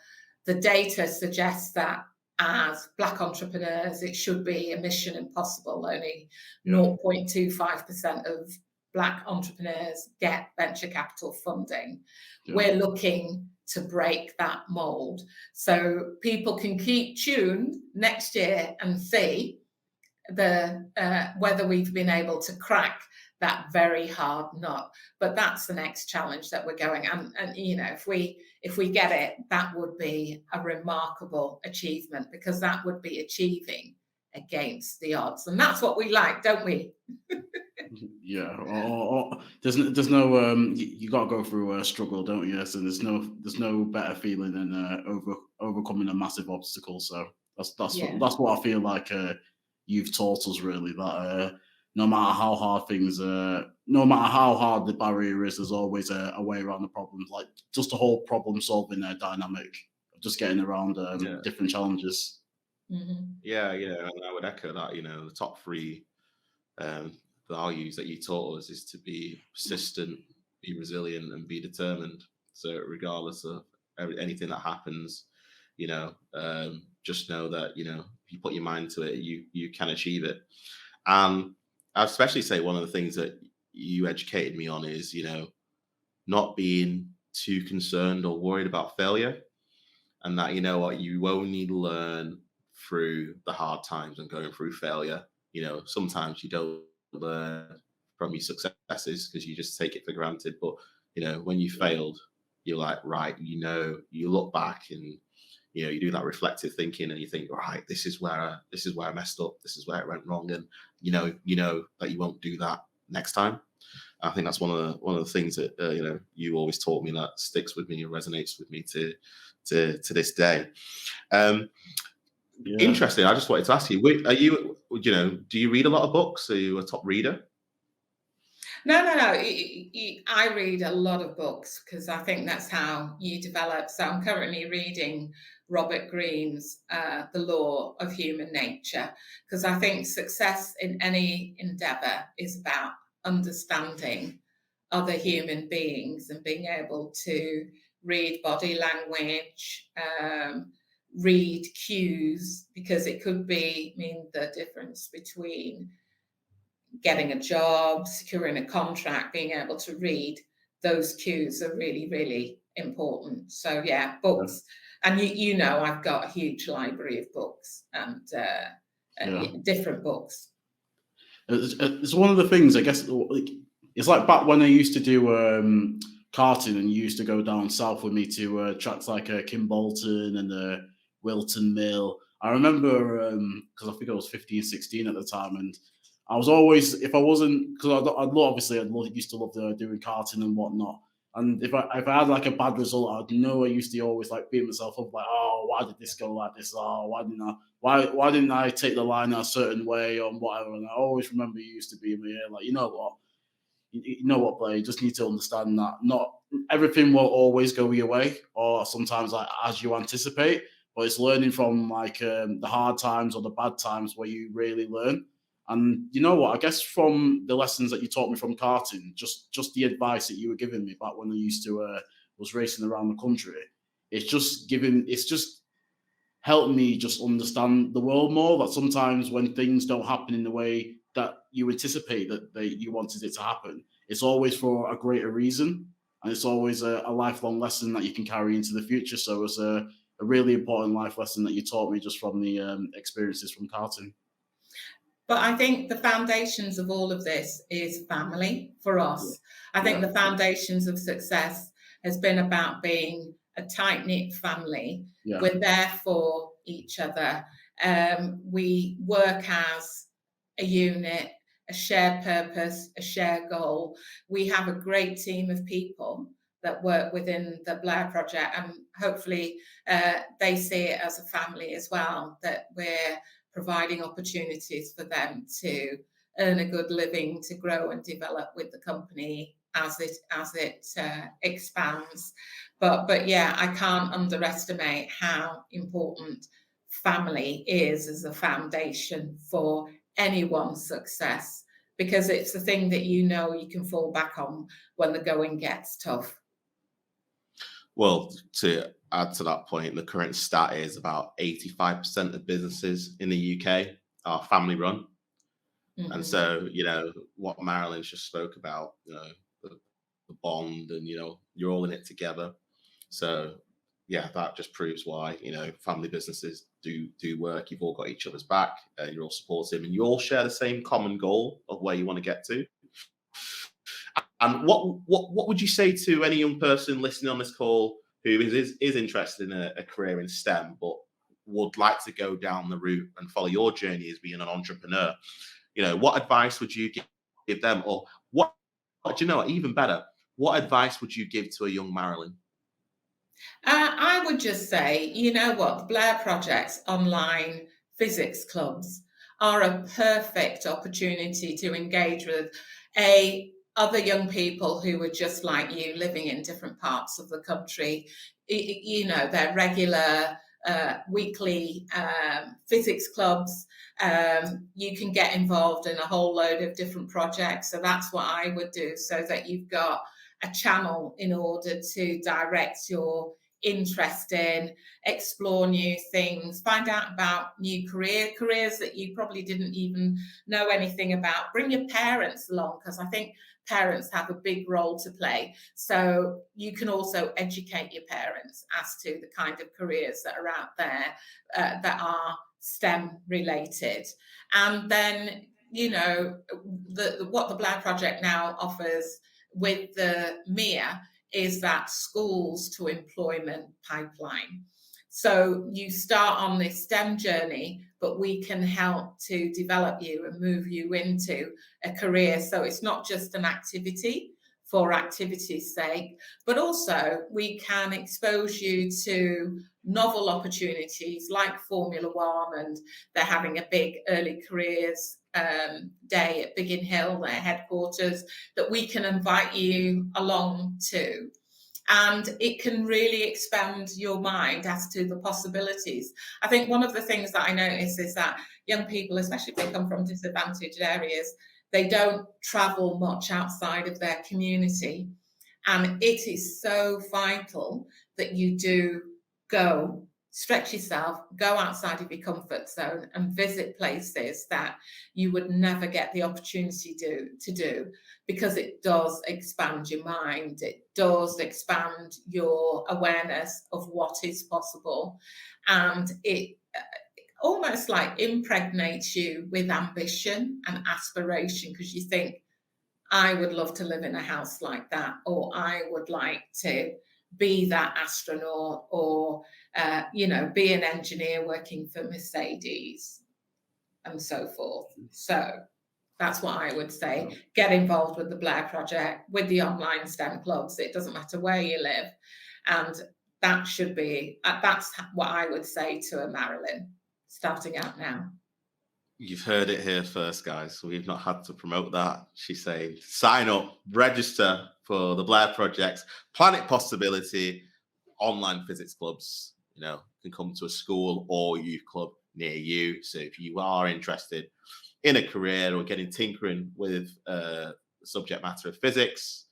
data suggests that as Black entrepreneurs, it should be a mission impossible. Only 0.25% of Black entrepreneurs get venture capital funding. We're looking to break that mold, so people can keep tuned next year and see whether we've been able to crack that very hard nut. But that's the next challenge that we're going, and you know, if we get it, that would be a remarkable achievement, because that would be achieving against the odds, and that's what we like, don't we? Yeah, there's no you got to go through a struggle, don't you? So there's no better feeling than overcoming a massive obstacle. So that's what I feel like you've taught us, really, that no matter how hard things, no matter how hard the barrier is, there's always a way around the problems. Like just a whole problem solving dynamic of just getting around different challenges. Mm-hmm. Yeah, and I would echo that. You know, the top 3 values that you taught us is to be persistent, be resilient, and be determined. So regardless of anything that happens, you know, just know that, you know, if you put your mind to it, you can achieve it. And I especially say one of the things that you educated me on is, you know, not being too concerned or worried about failure, and that, you know what, you only learn through the hard times and going through failure. You know, sometimes you don't learn from your successes because you just take it for granted. But, you know, when you failed, you're like, right, you know, you look back and, you know, you do that reflective thinking and you think, right, this is where I messed up. This is where it went wrong. And, you know that you won't do that next time. I think that's one of the things that, you know, you always taught me that sticks with me and resonates with me to this day. Interesting. I just wanted to ask you, are you, you know, do you read a lot of books? Are you a top reader? No. I read a lot of books because I think that's how you develop. So I'm currently reading Robert Greene's The Law of Human Nature, because I think success in any endeavor is about understanding other human beings and being able to read body language, read cues, because it could mean the difference between getting a job, securing a contract. Being able to read those cues are really, really important. So yeah, books. And you know, I've got a huge library of books and different books. It's one of the things, I guess, it's like back when I used to do karting, and you used to go down south with me to tracks like Kimbolton and Wilton Mill. I remember, because I think I was 15, 16 at the time, and I was always, if I wasn't, because I used to love doing karting and whatnot, And if I had like a bad result, I'd know I used to always like beat myself up, like, oh, why did this go like this? Oh, why didn't I take the line a certain way or whatever? And I always remember you used to be in my ear, like, you know what? You know what, Blair? You just need to understand that not everything will always go your way, or sometimes like as you anticipate. But it's learning from like the hard times or the bad times where you really learn. And you know what? I guess from the lessons that you taught me from karting, just the advice that you were giving me back when I used to was racing around the country. It's just helped me just understand the world more. That sometimes when things don't happen in the way that you anticipate that you wanted it to happen, it's always for a greater reason, and it's always a lifelong lesson that you can carry into the future. So it's a really important life lesson that you taught me just from the experiences from karting. But I think the foundations of all of this is family for us. I think the foundations of success has been about being a tight-knit family. We're there for each other. We work as a unit, a shared purpose, a shared goal. We have a great team of people that work within the Blair Project, and hopefully they see it as a family as well, that we're providing opportunities for them to earn a good living, to grow and develop with the company as it expands. But yeah, I can't underestimate how important family is as a foundation for anyone's success, because it's the thing that you can fall back on when the going gets tough. Well, to add to that point, the current stat is about 85% of businesses in the UK are family run. Mm-hmm. And so, what Marilyn just spoke about, the bond and, you're all in it together. So, yeah, that just proves why, family businesses do work. You've all got each other's back, you're all supportive, and you all share the same common goal of where you want to get to. And what would you say to any young person listening on this call who is interested in a career in STEM, but would like to go down the route and follow your journey as being an entrepreneur? What advice would you give them? Or what do you know, even better, what advice would you give to a young Marilyn? I would just say, the Blair Project's online physics clubs are a perfect opportunity to engage with other young people who are just like you, living in different parts of the country. They're regular weekly physics clubs. You can get involved in a whole load of different projects. So that's what I would do, so that you've got a channel in order to direct your interest in, explore new things, find out about new careers that you probably didn't even know anything about. Bring your parents along, because I think parents have a big role to play. So you can also educate your parents as to the kind of careers that are out there that are STEM related. And then, what the Blair Project now offers with the MIAH is that schools to employment pipeline. So you start on this STEM journey, but we can help to develop you and move you into a career. So it's not just an activity for activity's sake, but also we can expose you to novel opportunities like Formula One, and they're having a big early careers day at Biggin Hill, their headquarters, that we can invite you along to. And it can really expand your mind as to the possibilities. I think one of the things that I notice is that young people, especially if they come from disadvantaged areas, they don't travel much outside of their community. And it is so vital that you do go, stretch yourself, go outside of your comfort zone and visit places that you would never get the opportunity to do, because it does expand your mind. It does expand your awareness of what is possible. And it almost like impregnates you with ambition and aspiration, because you think, I would love to live in a house like that, or I would like to be that astronaut, or be an engineer working for Mercedes, and so forth. So That's what I would say. Get involved with the Blair Project, with the online STEM clubs. It doesn't matter where you live. And that should be, that's what I would say to a Marilyn starting out now. You've heard it here first, guys. We've not had to promote that. She's saying, sign up, register for the Blair Project's PlanetPossibility online physics clubs. You know, can come to a school or youth club near you. So if you are interested in a career or getting tinkering with the subject matter of physics,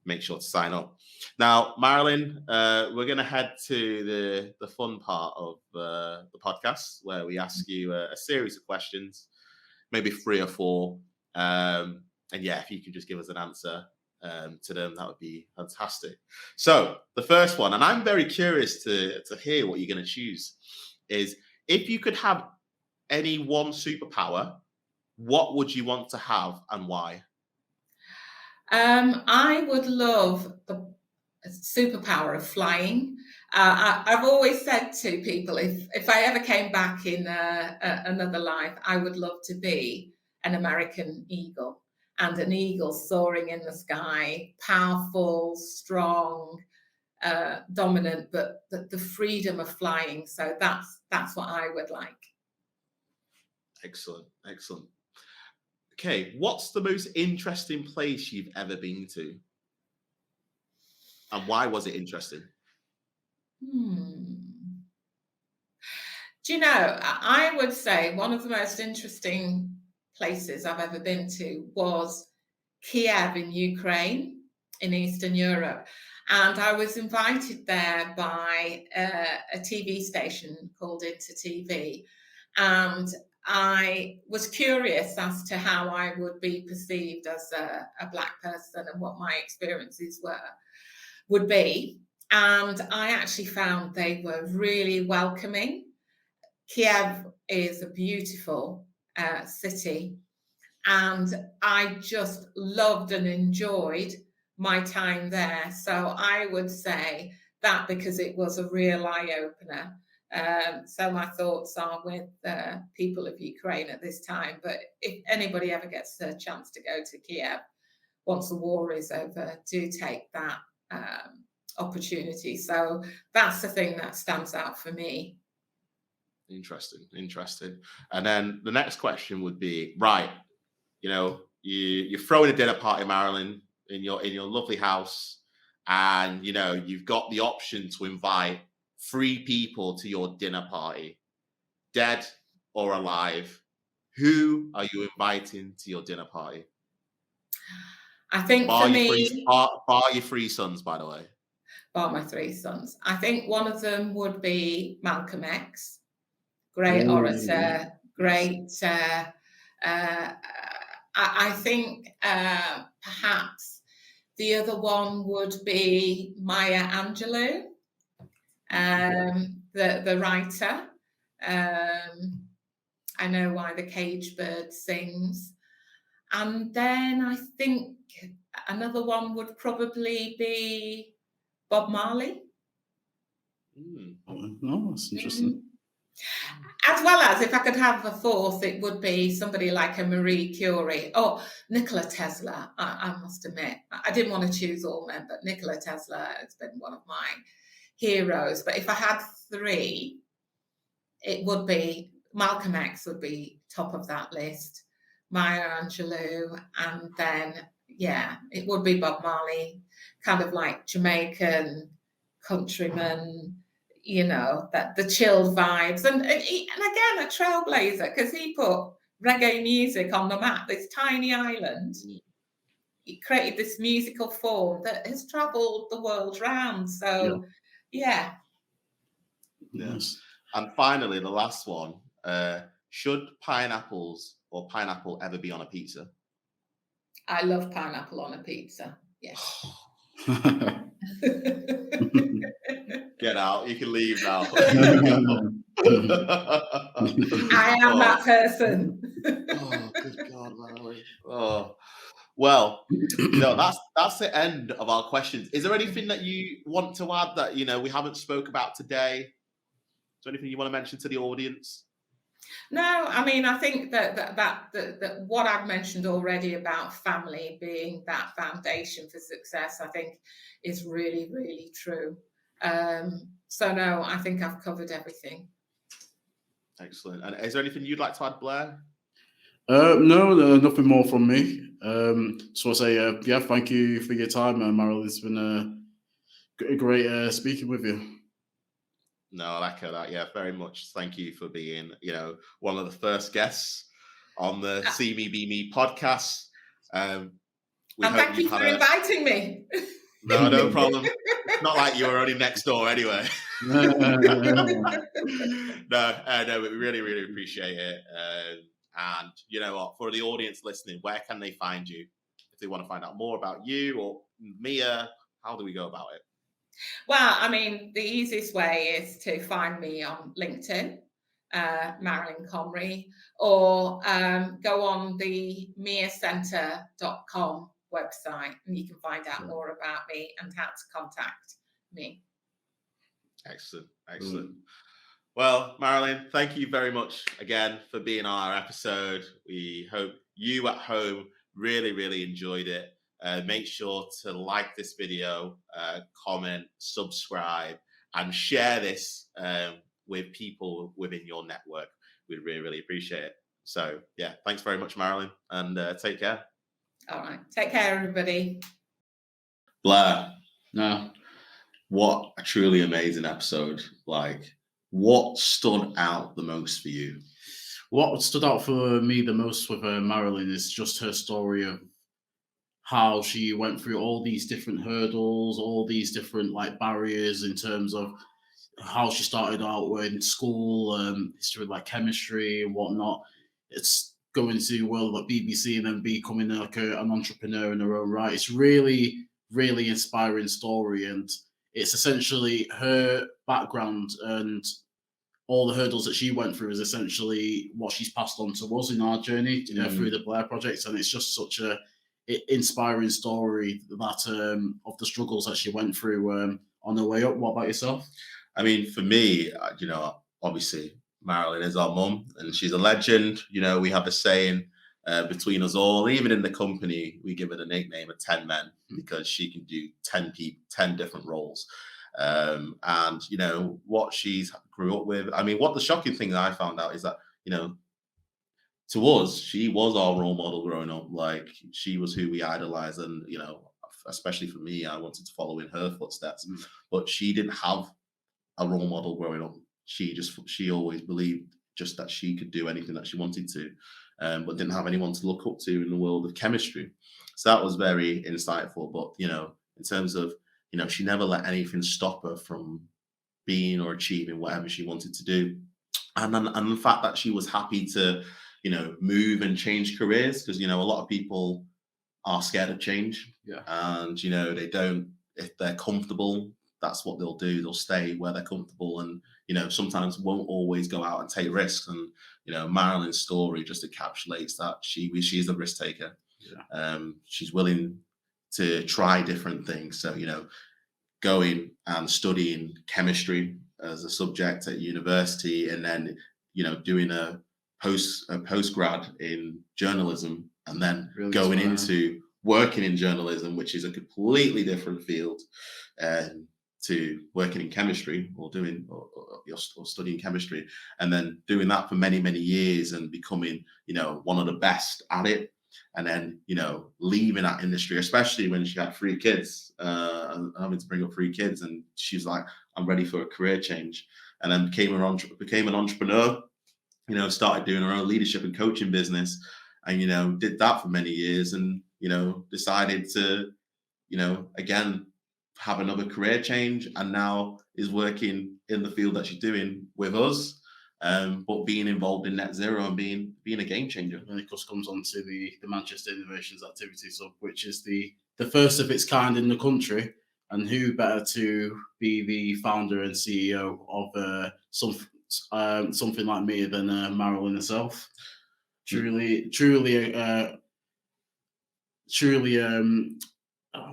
make sure to sign up. Now, Marilyn, we're going to head to the fun part of the podcast where we ask you a series of questions, maybe 3 or 4. And yeah, if you could just give us an answer to them, that would be fantastic. So the first one, and I'm very curious to hear what you're going to choose, is if you could have any one superpower, what would you want to have and why? I would love the superpower of flying. I've always said to people, if I ever came back in another life, I would love to be an American eagle, and an eagle soaring in the sky, powerful, strong, dominant, but the freedom of flying. So that's what I would like. Excellent, excellent. Okay, what's the most interesting place you've ever been to? And why was it interesting? Do you know, I would say one of the most interesting places I've ever been to was Kiev in Ukraine, in Eastern Europe. And I was invited there by a TV station called Inter TV. And I was curious as to how I would be perceived as a Black person and what my experiences would be. And I actually found they were really welcoming. Kiev is a beautiful city, and I just loved and enjoyed my time there. So I would say that, because it was a real eye-opener. So my thoughts are with people of Ukraine at this time. But if anybody ever gets a chance to go to Kiev once the war is over, do take that opportunity. So that's the thing that stands out for me. Interesting, interesting. And then the next question would be, right, you know, you're throwing a dinner party, Marilyn, in your lovely house, and you know you've got the option to invite 3 people to your dinner party, dead or alive. Who are you inviting to your dinner party? I think for me, bar your 3 sons, by the way. Bar my 3 sons. I think one of them would be Malcolm X, great orator, great. I think perhaps the other one would be Maya Angelou, the writer. I Know Why the Caged Bird Sings. And then I think another one would probably be Bob Marley. No, that's interesting. As well as, if I could have a 4th, it would be somebody like a Marie Curie or Nikola Tesla. I must admit, I didn't want to choose all men, but Nikola Tesla has been one of my heroes. But if I had 3, it would be Malcolm X would be top of that list, Maya Angelou, and then, yeah, it would be Bob Marley, kind of like Jamaican countryman, you know, that the chilled vibes, and again a trailblazer, because he put reggae music on the map. This tiny island, he created this musical form that has travelled the world round. So yeah. Yes. And finally, the last one, should pineapples or pineapple ever be on a pizza? I love pineapple on a pizza, yes. Get out. You can leave now. I am that person. Oh, good God, Marilyn. Oh, well, you know, that's the end of our questions. Is there anything that you want to add that, you know, we haven't spoke about today? Is there anything you want to mention to the audience? No, I mean, I think that what I've mentioned already about family being that foundation for success, I think is really, really true. So no, I think I've covered everything. Excellent. And is there anything you'd like to add, Blair? No, nothing more from me. So I say, yeah, thank you for your time, Marilyn. It's been great speaking with you. No, I'll echo that. Yeah, very much. Thank you for being, one of the first guests on the See Me Be Me podcast. And thank you for inviting me. No problem. It's not like you were only next door anyway. No, we really, really appreciate it. And you know what, for the audience listening, where can they find you if they want to find out more about you or Mia? How do we go about it? Well, I mean, the easiest way is to find me on LinkedIn, Marilyn Comrie, or go on the miacentre.com website and you can find out more about me and how to contact me. Excellent. Well, Marilyn, thank you very much again for being on our episode. We hope you at home really, really enjoyed it. Make sure to like this video, comment, subscribe, and share this with people within your network. We'd really, really appreciate it. So, yeah, thanks very much, Marilyn, and take care. All right. Take care, everybody. Blair. No. What a truly amazing episode. Like, what stood out the most for you? What stood out for me the most with Marilyn is just her story of how she went through all these different hurdles, all these different like barriers in terms of how she started out in school, history like chemistry and whatnot. It's going to the world like BBC and then becoming like an entrepreneur in her own right. It's really, really inspiring story, and it's essentially her background and all the hurdles that she went through is essentially what she's passed on to us in our journey through the Blair Project, and it's just such a inspiring story that of the struggles that she went through on her way up. What about yourself? I mean, for me, obviously Marilyn is our mum and she's a legend. We have a saying between us all, even in the company, we give her the nickname of 10 men because she can do 10 different roles. And what she's grew up with. I mean, what the shocking thing that I found out is that, to us, she was our role model growing up. Like, she was who we idolized. And, especially for me, I wanted to follow in her footsteps. But she didn't have a role model growing up. She always believed just that she could do anything that she wanted to, but didn't have anyone to look up to in the world of chemistry. So that was very insightful. But, in terms of, she never let anything stop her from being or achieving whatever she wanted to do. And the fact that she was happy to, move and change careers, because, a lot of people are scared of change. Yeah. And, they don't, if they're comfortable, that's what they'll do. They'll stay where they're comfortable and, sometimes won't always go out and take risks. And, Marilyn's story just encapsulates that she's a risk taker. Yeah. She's willing to try different things. So, going and studying chemistry as a subject at university, and then, doing a postgrad in journalism, and then really going into working in journalism, which is a completely different field to working in chemistry or studying chemistry, and then doing that for many, many years and becoming, one of the best at it. And then, leaving that industry, especially when she had 3 kids, and having to bring up 3 kids. And she's like, I'm ready for a career change. And then became an entrepreneur, started doing her own leadership and coaching business, and, did that for many years, and, decided to, again, have another career change, and now is working in the field that she's doing with us. But being involved in net zero and being a game changer. And of course comes on to the Manchester Innovations Activity Sub, which is the first of its kind in the country. And who better to be the founder and CEO of something like me than Marilyn herself? Truly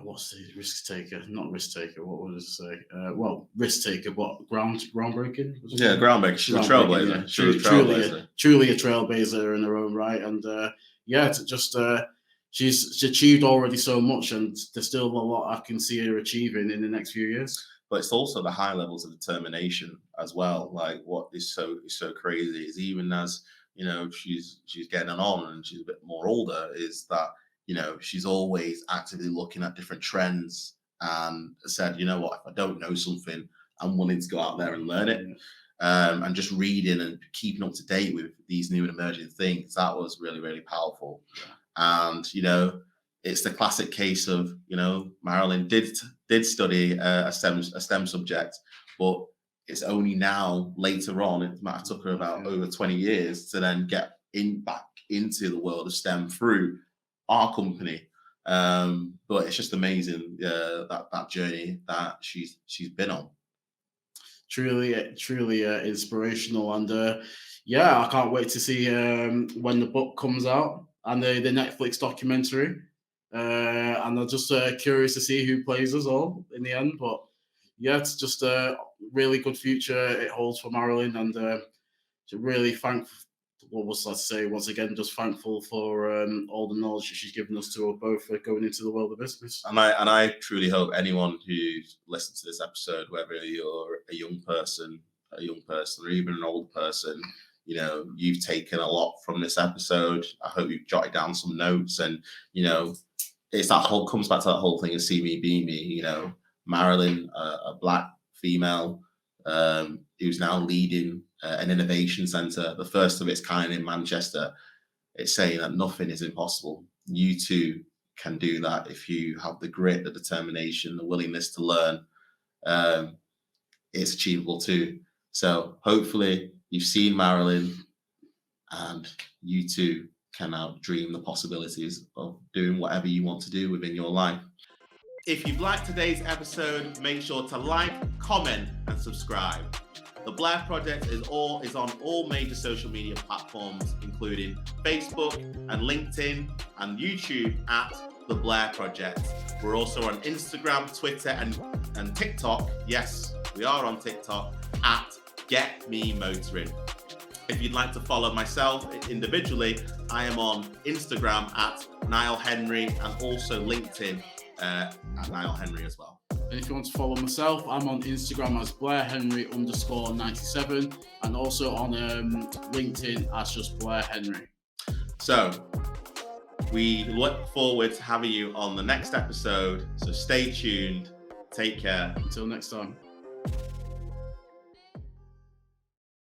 what's the risk taker? Not risk taker. What would I say? Well, risk taker, but groundbreaking. Yeah, groundbreaking. She's a trailblazer. Yeah. She was a trailblazer. Truly a trailblazer in her own right, and it's just she's achieved already so much, and there's still a lot I can see her achieving in the next few years. But it's also the high levels of determination as well. Like what is so crazy is even as she's getting on and she's a bit more older, is that she's always actively looking at different trends and said, what, if I don't know something, I'm willing to go out there and learn it. And just reading and keeping up to date with these new and emerging things, that was really, really powerful. Yeah. And it's the classic case of Marilyn did study a STEM subject, but it's only now later on, it might have took her about over 20 years to then get back into the world of STEM through our company. But it's just amazing that journey that she's been on. Truly inspirational, and I can't wait to see when the book comes out and the Netflix documentary. And I'm just curious to see who plays us all in the end. But it's just a really good future it holds for Marilyn, and really once again, just thankful for all the knowledge that she's given us to both going into the world of business. And I truly hope anyone who listens to this episode, whether you're a young person, or even an old person, you've taken a lot from this episode. I hope you've jotted down some notes, and it's comes back to that whole thing of see me, be me. Marilyn, a Black female, who's now leading an innovation centre, the first of its kind in Manchester. It's saying that nothing is impossible. You too can do that if you have the grit, the determination, the willingness to learn. It's achievable too. So hopefully you've seen Marilyn, and you too can now dream the possibilities of doing whatever you want to do within your life. If you've liked today's episode, make sure to like, comment, and subscribe. The Blair Project is on all major social media platforms, including Facebook and LinkedIn and YouTube at The Blair Project. We're also on Instagram, Twitter, and TikTok. Yes, we are on TikTok at Get Me Motoring. If you'd like to follow myself individually, I am on Instagram at Nile Henry, and also LinkedIn at Nile Henry as well. And if you want to follow myself, I'm on Instagram as BlairHenry_97, and also on LinkedIn as just Blair Henry. So we look forward to having you on the next episode. So stay tuned. Take care. Until next time.